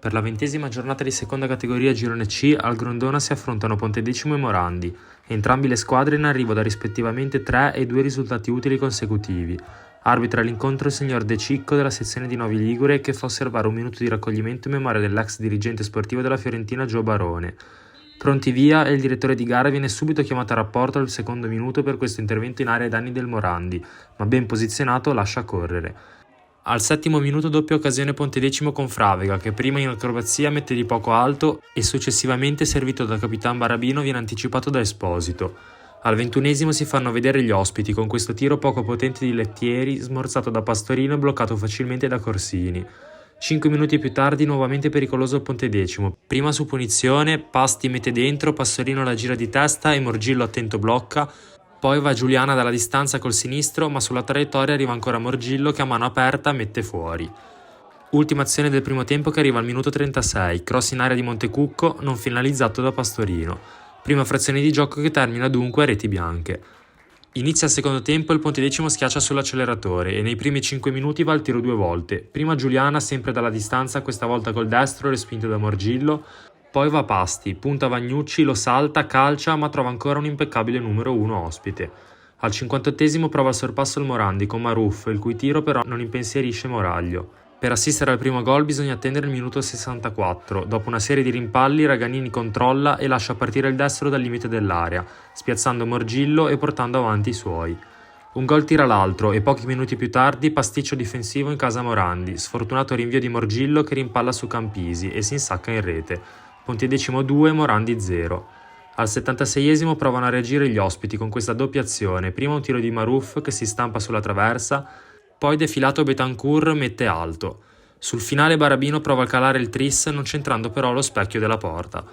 Per la 20ª giornata di seconda categoria Girone C, al Grondona si affrontano Pontedecimo e Morandi, entrambe le squadre in arrivo da rispettivamente 3 e 2 risultati utili consecutivi. Arbitra l'incontro il signor De Cicco della sezione di Novi Ligure, che fa osservare un minuto di raccoglimento in memoria dell'ex dirigente sportivo della Fiorentina Gio Barone. Pronti via, e il direttore di gara viene subito chiamato a rapporto al secondo minuto per questo intervento in area ai danni del Morandi, ma ben posizionato lascia correre. Al 7° minuto doppia occasione Pontedecimo con Fravega, che prima in acrobazia mette di poco alto e successivamente, servito da Capitan Barabino, viene anticipato da Esposito. Al 21° si fanno vedere gli ospiti con questo tiro poco potente di Lettieri, smorzato da Pastorino e bloccato facilmente da Corsini. 5 minuti più tardi nuovamente pericoloso il Pontedecimo. Prima su punizione, Pasti mette dentro, Pastorino la gira di testa e Morgillo attento blocca. Poi va Giuliana dalla distanza col sinistro, ma sulla traiettoria arriva ancora Morgillo che a mano aperta mette fuori. Ultima azione del primo tempo che arriva al minuto 36, cross in area di Montecucco, non finalizzato da Pastorino. Prima frazione di gioco che termina dunque a reti bianche. Inizia il secondo tempo e il Pontedecimo schiaccia sull'acceleratore e nei primi 5 minuti va al tiro 2 volte. Prima Giuliana sempre dalla distanza, questa volta col destro, respinto da Morgillo. Poi va Pasti, punta Vagnucci, lo salta, calcia, ma trova ancora un impeccabile numero 1 ospite. Al 58° prova il sorpasso il Morandi con Maruf, il cui tiro però non impensierisce Moraglio. Per assistere al primo gol bisogna attendere il minuto 64. Dopo una serie di rimpalli, Raganini controlla e lascia partire il destro dal limite dell'area, spiazzando Morgillo e portando avanti i suoi. Un gol tira l'altro e pochi minuti più tardi pasticcio difensivo in casa Morandi, sfortunato rinvio di Morgillo che rimpalla su Campisi e si insacca in rete. Pontedecimo 2, Morandi 0. Al 76° provano a reagire gli ospiti con questa doppia azione, prima un tiro di Maruf che si stampa sulla traversa, poi defilato Betancourt mette alto. Sul finale Barabino prova a calare il tris, non centrando però lo specchio della porta.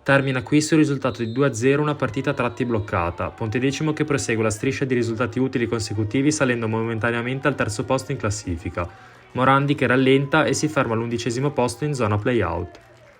Termina qui sul risultato di 2-0 una partita a tratti bloccata, Pontedecimo che prosegue la striscia di risultati utili consecutivi salendo momentaneamente al terzo posto in classifica, Morandi che rallenta e si ferma all'11° posto in zona play-out.